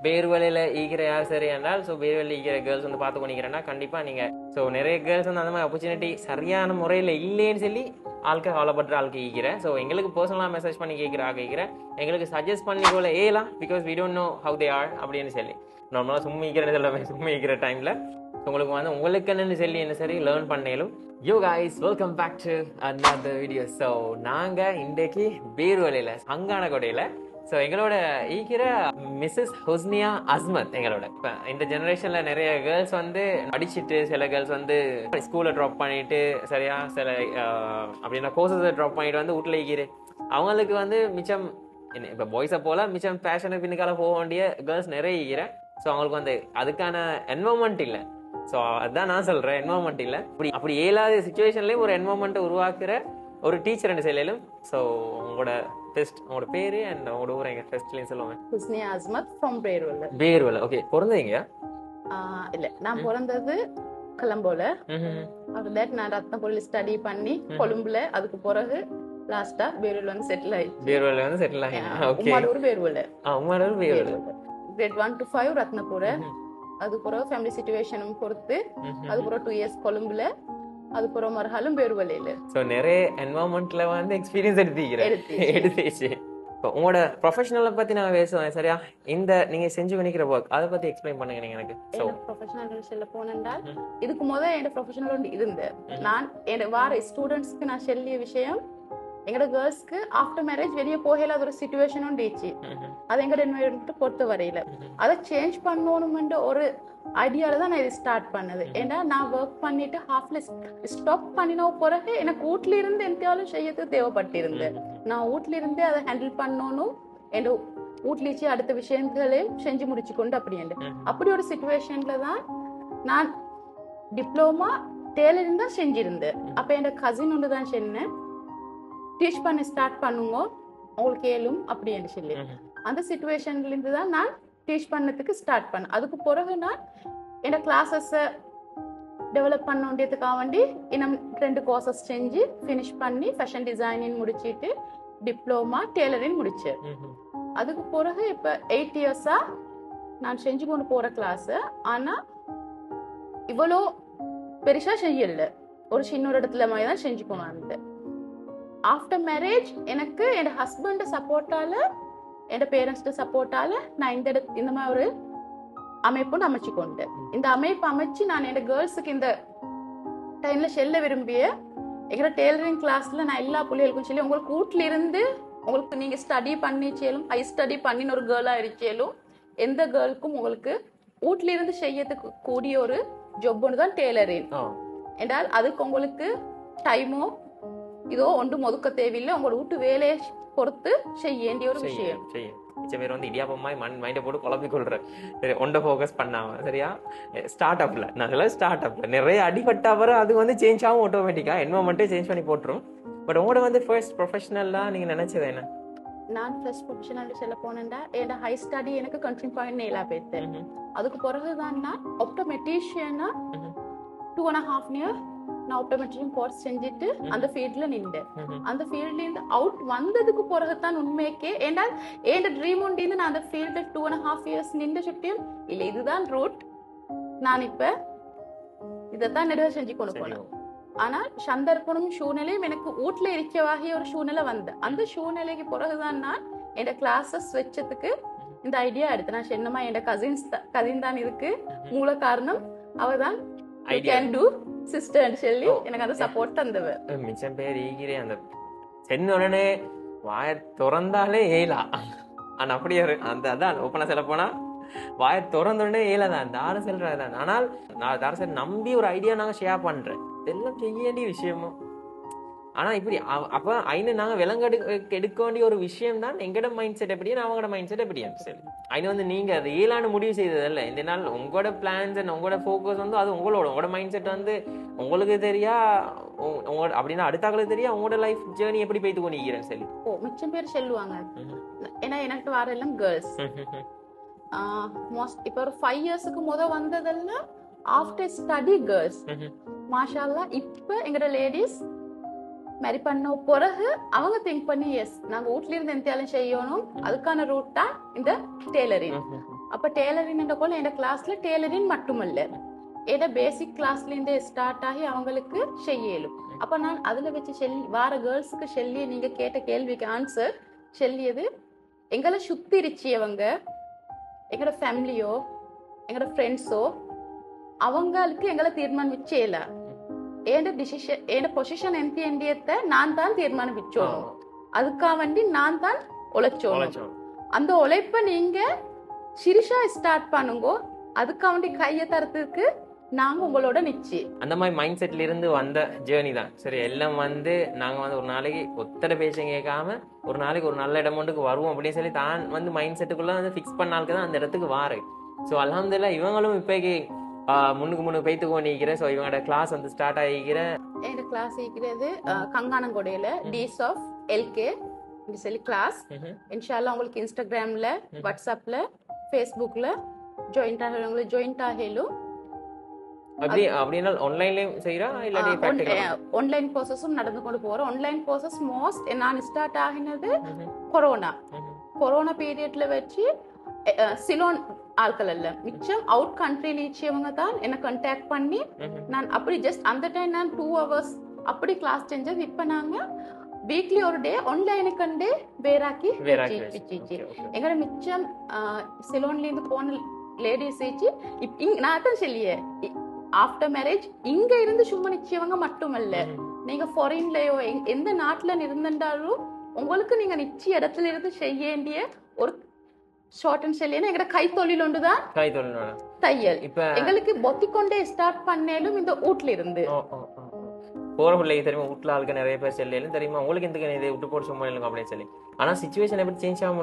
பேர்வலையில ஈகிற யார் சரி என்றால் ஸோ பேர்வலையில் ஈகிற கேர்ள்ஸ் வந்து பார்த்து பண்ணிக்கிறேன்னா கண்டிப்பா நீங்க ஸோ நிறைய கேர்ள்ஸ் வந்து அந்த மாதிரி ஆப்பர்ச்சுனிட்டி சரியான முறையில் இல்லைன்னு சொல்லி ஆளுக்கு கவலைப்படுற ஆளுக்கு ஈக்கிறேன். ஸோ எங்களுக்கு பர்சனலாக மெசேஜ் பண்ணி கேட்குறேன் எங்களுக்கு சஜஸ்ட் பண்ணி போல ஏலாம் because we don't know how they are அப்படின்னு சொல்லி நார்மலாக சும்மா ஈக்கிறேன்னு சொல்லுவேன். சும்மா ஈக்கிற டைம்ல உங்களுக்கு வந்து உங்களுக்கு என்னன்னு சொல்லி என்ன சரி லேர்ன் பண்ணேலும். Yo guys, welcome back to another video. So நாங்கள் இன்றைக்கு பேர்வலையில் அங்கானகொடையில் ஸோ எங்களோட ஈக்கிற மிஸ்ஸஸ் ஹுஸ்னியா அஸ்மத் எங்களோட இப்போ இந்த ஜெனரேஷனில் நிறைய கேர்ள்ஸ் வந்து படிச்சுட்டு சில கேர்ள்ஸ் வந்து ஸ்கூலை ட்ராப் பண்ணிட்டு சரியா சில அப்படின்னா கோர்சஸை ட்ராப் பண்ணிட்டு வந்து வீட்டில் ஈக்கிற அவங்களுக்கு வந்து மிச்சம் என்ன இப்போ பாய்ஸை போல் மிச்சம் ஃபேஷனுக்கு பின்னுக்கால போக வேண்டிய கேர்ள்ஸ் நிறைய ஈக்கிறேன். ஸோ அவங்களுக்கு வந்து அதுக்கான என்வரன்மெண்ட் இல்லை. ஸோ அதுதான் நான் சொல்கிறேன், என்வரன்மெண்ட் இல்லை. அப்படி இயலாத சுச்சுவேஷன்லேயும் ஒரு என்வரன்மெண்ட்டை உருவாக்குற ஒரு டீச்சர் ரெண்டு செயலும். ஸோ உங்களோட ஃபர்ஸ்ட் உங்களோட பேரு அண்ட் உங்களோட ஊர் எங்க ஃபர்ஸ்ட்லயும் சொல்லுவாங்க. ஹுஸ்னியா அஸ்மத் ஃப்ரம் பேர்வலை. பேர்வலை, ஓகே. பிறந்தீங்க? இல்ல, நான் பிறந்தது கொலம்போல. ஆஃப்டர் தட் நான் ரத்னபுரியில் ஸ்டடி பண்ணி கொழும்புல, அதுக்கு பிறகு லாஸ்டா பேர்வலை வந்து செட்டில் ஆயிடுச்சு. பேர்வலை வந்து செட்டில் ஆயிடுச்சு. ஓகே. உம்மாடூர் பேர்வலை. உம்மாடூர் பேர்வலை. Grade 1 to 5 Ratnapura. அது பிறகு ஃபேமிலி சிச்சுவேஷனும் பொறுத்து அது பிறகு 2 years கொழும்புல, அது பிறகு மறுகாலம் பேர்வலையில. ஸோ நிறைய என்வரன்மெண்ட்ல வந்து எக்ஸ்பீரியன்ஸ் எடுத்துச்சு. இப்போ உங்களோட ப்ரொஃபஷனலை பத்தி நான் பேசுவேன் சரியா. இந்த நீங்க செஞ்சு பண்ணிக்கிற ஒர்க் அதை பத்தி எக்ஸ்பிளைன் பண்ணுங்க நீங்க எனக்கு. ஸோ ப்ரொஃபஷனல் சொல்ல போனேன்டால் இதுக்கு முதல் என்னோட ப்ரொஃபஷனல் ஒன்று இருந்தேன். நான் என்னோட வார ஸ்டூடெண்ட்ஸ்க்கு நான் சொல்லிய விஷயம், எங்களோட கேர்ள்ஸ்க்கு ஆஃப்டர் மேரேஜ் வெளியே போகல அது ஒரு சிச்சுவேஷன் உண்டுச்சு. அது எங்களோட என்வரன்மெண்ட் பொறுத்த வரையில அதை சேஞ்ச் பண்ணணும்ன்ற ஒரு ஐடியால தான் நான் இது ஸ்டார்ட் பண்ணது. ஏன்னா நான் ஒர்க் பண்ணிட்டு ஹாஃப்ல ஸ்டாப் பண்ணின பிறகு எனக்கு வீட்ல இருந்து எந்தாலும் செய்யறதுக்கு தேவைப்பட்டிருந்தேன். நான் வீட்ல இருந்தே அதை ஹேண்டில் பண்ணணும், என் வீட்லிச்சு அடுத்த விஷயங்களையும் செஞ்சு முடிச்சு கொண்டு அப்படி ஒரு சிச்சுவேஷன்ல தான் நான் டிப்ளமா டெய்லரிங் தான் செஞ்சிருந்தேன். அப்ப என் கசின் ஒன்று தான் சொன்னேன், டீச் பண்ண ஸ்டார்ட் பண்ணுங்க உங்களுக்கு ஏலும் அப்படின்னு சொல்லி. அந்த சிச்சுவேஷன்ல இருந்து தான் நான் டீச் பண்ணதுக்கு ஸ்டார்ட் பண்ணேன். அதுக்கு பிறகு நான் என்னோட கிளாஸஸை டெவலப் பண்ண வேண்டியதுக்காக வேண்டி இன்னும் 2 கோர்சஸ் செஞ்சு ஃபினிஷ் பண்ணி ஃபேஷன் டிசைனிங் முடிச்சிட்டு டிப்ளமா டெய்லரிங் முடிச்சேன். அதுக்கு பிறகு இப்போ 8 years-ஆ நான் செஞ்சு கொண்டு போற கிளாஸ். ஆனா இவ்வளோ பெருசா செய்யல, ஒரு சின்ன இடத்துல மாதிரி தான் செஞ்சு கொண்டு வந்தேன். ஆஃப்டர் மேரேஜ் எனக்கு என் ஹஸ்பண்ட் சப்போர்ட்டால என் பேரண்ட்ஸ் சப்போர்ட்டால நான் இந்த மாதிரி ஒரு அமைப்பு அமைச்சு கொண்டேன். இந்த அமைப்பு அமைச்சு நான் என் கேர்ள்ஸுக்கு இந்த டைம்ல செல்ல விரும்பிய எங்களோட டெய்லரிங் கிளாஸ்ல நான் எல்லா பிள்ளைகளுக்கும் சொல்லி, உங்களுக்கு வீட்டுல இருந்து உங்களுக்கு நீங்க ஸ்டடி பண்ணிச்சேலும் ஹை ஸ்டடி பண்ணின ஒரு கேர்ளா இருச்சேலும் எந்த கேர்ளுக்கும் உங்களுக்கு வீட்டுல இருந்து செய்யறதுக்கு கூடிய ஒரு ஜொப் ஒன்று தான் டெய்லரிங் என்றால் அதுக்கு உங்களுக்கு டைமோ இதோ ஒன்றும் ஒதுக்க தேவையில்லை. உங்களோட வீட்டு வேலையை பொறுத்து செய்ய வேண்டிய ஒரு விஷயம். மிச்ச பேர் வந்து இடியாப்பமாய் மைண்டை போட்டு குழப்பி கொள்றேன். சரி, ஒன்றை ஃபோக்கஸ் பண்ணாம சரியா. ஸ்டார்ட் அப்ல நான் ஸ்டார்ட் அப்ல நிறைய அடிபட்ட அப்புறம் அது வந்து சேஞ்ச் ஆகும் ஆட்டோமேட்டிக்கா, என்வரன்மெண்ட்டே சேஞ்ச் பண்ணி போட்டுரும். பட் உங்களோட வந்து ஃபர்ஸ்ட் ப்ரொஃபஷனல்லா நீங்க நினைச்சது என்ன? நான் ஃபர்ஸ்ட் ப்ரொஃபஷனல் சொல்ல போனேன்டா என்னோட ஹை ஸ்டடி எனக்கு கண்டினியூ பண்ணி எல்லாம் போயிட்டேன். அதுக்கு பிறகுதான் நான் ஆப்டோமெட்டிஷியனா 2.5 years நான் ஆப்டோமெட்ரிக் கோர்ஸ் செஞ்சுட்டு அந்த ஃபீல்ட்ல நின்றேன். அந்த ஃபீல்ட்ல இருந்து அவுட் வந்ததுக்கு பிறகுதான் உண்மைக்கே ஏன்னா என் ட்ரீம் உண்டின்னு நான் அந்த ஃபீல்ட்ல 2.5 years நின்ற சுட்டியும் இல்லை இதுதான் ரூட், நான் இப்ப இதைத்தான் நிறைய செஞ்சு கொண்டு போனேன். ஆனா சந்தர்ப்பனும் சூழ்நிலையும் எனக்கு வீட்டுல இருக்கவாகிய ஒரு சூழ்நிலை வந்த அந்த சூழ்நிலைக்கு பிறகுதான் நான் என் கிளாஸஸ் வச்சதுக்கு இந்த ஐடியா எடுத்தேன். நான் சொன்னமா என் கசின் தான் இதுக்கு மூல காரணம், அவதான் ஐ கேன் டூ சிஸ்டர் சொல்லி எனக்கு அந்த சப்போர்ட் தந்தவ. மிச்சம் பேர் ஈகிரே அந்த சென்ன உடனே வாய திறந்தாலே ஏலா. ஆனா அப்படியே அந்த அதான் ஓப்பனா சொல்ல போனா வாய திறந்த உடனே ஏலதான் தார செல்றதான். ஆனால் நான் தார செல் நம்பி ஒரு ஐடியா நாங்க ஷேர் பண்றேன், இதெல்லாம் செய்ய வேண்டிய விஷயமும். ஆனா இப்படி அப்ப ஐநு நாங்க விலங்கு எடுக்க வேண்டிய ஒரு விஷயம் தான் எங்கட மைண்ட் செட் எப்படி, அவங்களோட மைண்ட் செட் எப்படி சரி. ஐநு வந்து நீங்க அது ஏலான்னு முடிவு செய்ததில்ல. இந்த நாள் உங்களோட பிளான்ஸ் அண்ட் உங்களோட ஃபோக்கஸ் வந்து அது உங்களோட மைண்ட் செட் வந்து உங்களுக்கு தெரியா உங்களோட அப்படின்னா அடுத்தாக்களுக்கு தெரியா உங்களோட லைஃப் ஜேர்னி எப்படி போய்த்து கொண்டிருக்கிறேன் சரி. ஓ மிச்சம் பேர் சொல்லுவாங்க, ஏன்னா எனக்கு வர எல்லாம் கேர்ள்ஸ் இப்ப ஒரு 5 years-க்கு வந்ததெல்லாம் ஆஃப்டர் ஸ்டடி கேர்ள்ஸ். மாஷா அல்லாஹ் இப்ப எங்கட லேடிஸ் மேரி பண்ண பிறகு அவங்க திங்க் பண்ணி எஸ் நாங்க வீட்ல இருந்து எந்தாலும் செய்யணும், அதுக்கான ரூட் தான் இந்த டெய்லரிங். அப்ப டெய்லரிங் போல என் கிளாஸ்ல டெய்லரிங் மட்டுமல்ல, ஏதோ பேசிக் கிளாஸ்ல இருந்தே ஸ்டார்ட் ஆகி அவங்களுக்கு செய்யலும். அப்ப நான் அதுல வச்சு வார கேர்ள்ஸுக்கு சொல்லி நீங்க கேட்ட கேள்விக்கு ஆன்சர் சொல்லியது, எங்களை சுத்திரிச்சியவங்க எங்களோட ஃபேமிலியோ எங்களோட ஃப்ரெண்ட்ஸோ அவங்களுக்கு எங்களை தீர்மானிச்சேல. ஏண்ட டிசிஷன் ஏண்ட பொசிஷன் எந்தியத்தை நான் தான் தீர்மானிச்சோம். அதுக்காக வேண்டி நான் தான் உழைச்சோம். அந்த உழைப்ப நீங்க சிரிஷா ஸ்டார்ட் பண்ணுங்க. அதுக்காக வேண்டி கையை தரத்துக்கு நாங்க உங்களோட நிச்சு. அந்த மாதிரி மைண்ட் செட்ல இருந்து வந்த ஜேர்னி தான் சரி. எல்லாம் வந்து நாங்க வந்து ஒரு நாளைக்கு ஒத்தட பேச்சை கேட்காம ஒரு நாளைக்கு ஒரு நல்ல இடமோட்டுக்கு வருவோம் அப்படின்னு சொல்லி தான் வந்து மைண்ட் செட்டுக்குள்ள வந்து ஃபிக்ஸ் பண்ணாலுக்கு தான் அந்த இடத்துக்கு வாரு. ஸோ அல்ஹம்துலில்லாஹ் இவங்களும் இப்போக்கி முன்னுக்கு பெய்த்துக்கோ நிற்கிற. ஸோ இவங்களோட கிளாஸ் வந்து ஸ்டார்ட் ஆகிக்கிற. என் கிளாஸ் இருக்கிறது கங்கானங்கொடையில டீஸ் ஆஃப் எல்கே சொல்லி கிளாஸ். இன்ஷால்லா உங்களுக்கு இன்ஸ்டாகிராம்ல வாட்ஸ்அப்ல ஃபேஸ்புக்ல ஜாயிண்ட் ஆகலும். அப்படின்னா ஆன்லைன்லயும் செய்யறா இல்லாட்டி பிராக்டிகலா? ஆன்லைன் கோர்சஸும் நடந்து கொண்டு போறோம். ஆன்லைன் கோர்சஸ் மோஸ்ட் நான் ஸ்டார்ட் ஆகினது கொரோனா பீரியட்ல வச்சு சிலோன் ஆட்கள் அல்ல, மிச்சம் அவுட் கண்ட்ரில ஈச்சியவங்க தான் என்ன கான்டாக்ட் பண்ணி நான் அப்படி ஜஸ்ட் அந்த டைம் நான் 2 hours அப்படி கிளாஸ் செஞ்சது. இப்ப நாங்க வீக்லி ஒரு டே ஆன்லைனுக்கு வேறாக்கி எங்களை மிச்சம் சிலோன்ல இருந்து போன லேடிஸ் நான் தான் சொல்லியே ஆஃப்டர் மேரேஜ் இங்க இருந்து சும்மா நிச்சயவங்க மட்டுமல்ல, நீங்க ஃபாரின்லயோ எந்த நாட்டுல இருந்தாலும் உங்களுக்கு நீங்க நிச்சய இடத்துல இருந்து செய்ய வேண்டிய ஒரு ஷார்ட் அண்ட் ஷெல்லியா எங்கட கைத்தொழில் ஒன்றுதான் தையல். எங்களுக்கு பொத்திக்கொண்டே ஸ்டார்ட் பண்ணேலும் இந்த வீட்ல இருந்து போற பிள்ளைக்கு தெரியுமா, வீட்டுல ஆளுக்கு நிறைய பேர் செல்லும் தெரியுமா உங்களுக்கு எதுக்கு இதை விட்டு போட்டு சும்மா இல்லைங்க அப்படின்னு சொல்லி. ஆனா சிச்சுவேஷன் எப்படி சேஞ்ச் ஆகும்